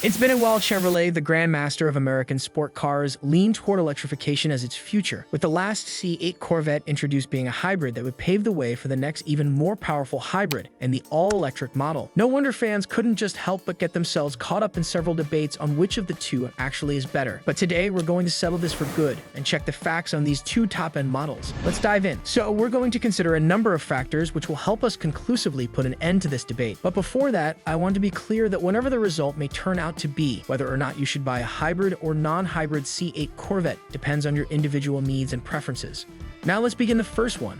It's been a while. Chevrolet, the grandmaster of American sport cars, leaned toward electrification as its future, with the last C8 Corvette introduced being a hybrid that would pave the way for the next even more powerful hybrid and the all-electric model. No wonder fans couldn't just help but get themselves caught up in several debates on which of the two actually is better. But today, we're going to settle this for good and check the facts on these two top-end models. Let's dive in. So, we're going to consider a number of factors which will help us conclusively put an end to this debate. But before that, I want to be clear that whenever the result may turn out to be, whether or not you should buy a hybrid or non-hybrid C8 Corvette depends on your individual needs and preferences. Now let's begin the first one.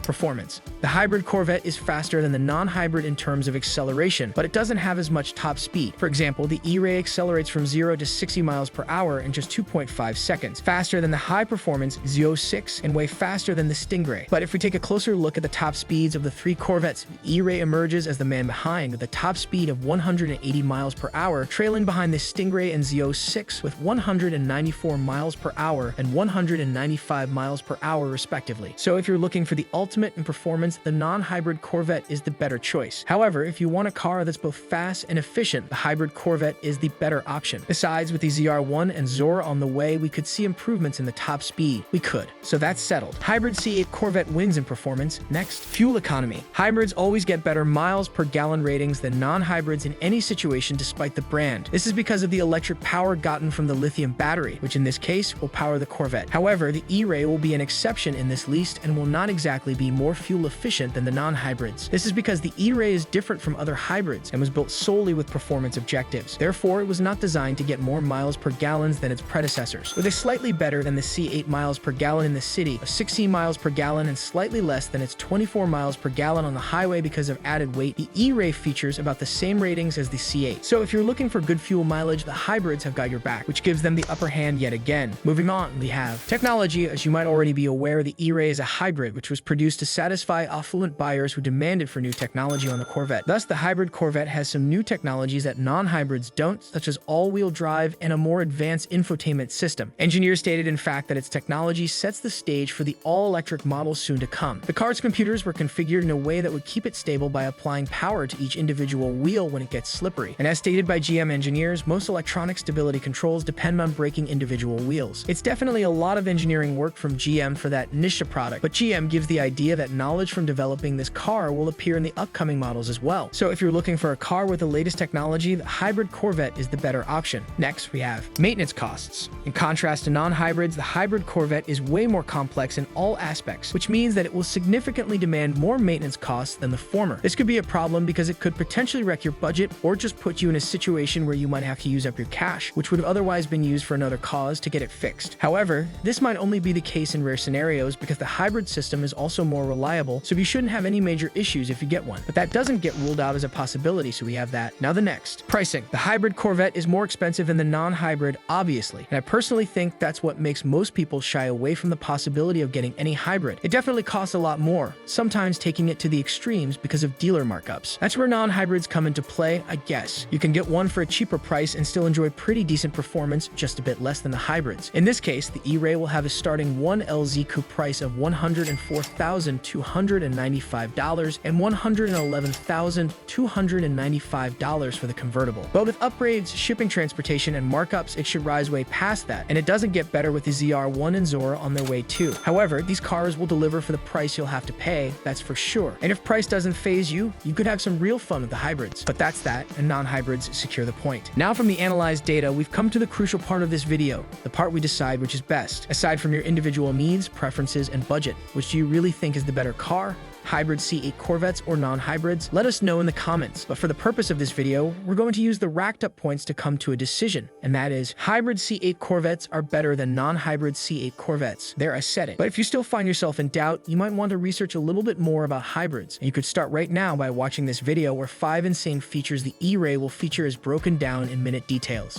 Performance. The hybrid Corvette is faster than the non-hybrid in terms of acceleration, but it doesn't have as much top speed. For example, the E-Ray accelerates from 0 to 60 miles per hour in just 2.5 seconds, faster than the high-performance Z06 and way faster than the Stingray. But if we take a closer look at the top speeds of the three Corvettes, the E-Ray emerges as the man behind with a top speed of 180 miles per hour, trailing behind the Stingray and Z06 with 194 miles per hour and 195 miles per hour respectively. So if you're looking for the ultimate in performance, the non-hybrid Corvette is the better choice. However, if you want a car that's both fast and efficient, the hybrid Corvette is the better option. Besides, with the ZR1 and Zora on the way, we could see improvements in the top speed. We could. So that's settled. Hybrid C8 Corvette wins in performance. Next, fuel economy. Hybrids always get better miles per gallon ratings than non-hybrids in any situation despite the brand. This is because of the electric power gotten from the lithium battery, which in this case will power the Corvette. However, the E-Ray will be an exception in this list and will not exactly be more fuel efficient than the non-hybrids. This is because the E-Ray is different from other hybrids and was built solely with performance objectives. Therefore, it was not designed to get more miles per gallon than its predecessors. With a slightly better than the C8 miles per gallon in the city, of 16 miles per gallon and slightly less than its 24 miles per gallon on the highway because of added weight, the E-Ray features about the same ratings as the C8. So if you're looking for good fuel mileage, the hybrids have got your back, which gives them the upper hand yet again. Moving on, we have technology. As you might already be aware, the E-Ray is a hybrid which was produced to satisfy affluent buyers who demanded for new technology on the Corvette. Thus, the hybrid Corvette has some new technologies that non-hybrids don't, such as all-wheel drive and a more advanced infotainment system. Engineers stated, in fact, that its technology sets the stage for the all-electric model soon to come. The car's computers were configured in a way that would keep it stable by applying power to each individual wheel when it gets slippery. And as stated by GM engineers, most electronic stability controls depend on breaking individual wheels. It's definitely a lot of engineering work from GM for that niche product, but GM gives the idea that knowledge from developing this car will appear in the upcoming models as well. So if you're looking for a car with the latest technology, the hybrid Corvette is the better option. Next, we have maintenance costs. In contrast to non-hybrids, the hybrid Corvette is way more complex in all aspects, which means that it will significantly demand more maintenance costs than the former. This could be a problem because it could potentially wreck your budget or just put you in a situation where you might have to use up your cash, which would have otherwise been used for another cause to get it fixed. However, this might only be the case in rare scenarios because the hybrid system is also more reliable, so you shouldn't have any major issues if you get one. But that doesn't get ruled out as a possibility, so we have that. Now the next. Pricing. The hybrid Corvette is more expensive than the non-hybrid, obviously, and I personally think that's what makes most people shy away from the possibility of getting any hybrid. It definitely costs a lot more, sometimes taking it to the extremes because of dealer markups. That's where non-hybrids come into play, I guess. You can get one for a cheaper price and still enjoy pretty decent performance, just a bit less than the hybrids. In this case, the E-Ray will have a starting 1LZ coupe price of $104,295 and $111,295 for the convertible. But with upgrades, shipping, transportation, and markups, it should rise way past that, and it doesn't get better with the ZR1 and Zora on their way too. However, these cars will deliver for the price you'll have to pay, that's for sure. And if price doesn't faze you, you could have some real fun with the hybrids. But that's that, and non-hybrids secure the point. Now from the analyzed data, we've come to the crucial part of this video, the part we decide which is best. Aside from your individual needs, preferences, and budget, which do you really think is the better car? Hybrid C8 Corvettes or non-hybrids? Let us know in the comments. But for the purpose of this video, we're going to use the racked up points to come to a decision, and that is hybrid C8 Corvettes are better than non-hybrid C8 Corvettes. There, I said it. But if you still find yourself in doubt, you might want to research a little bit more about hybrids. And you could start right now by watching this video where 5 insane features the E-Ray will feature as broken down in minute details.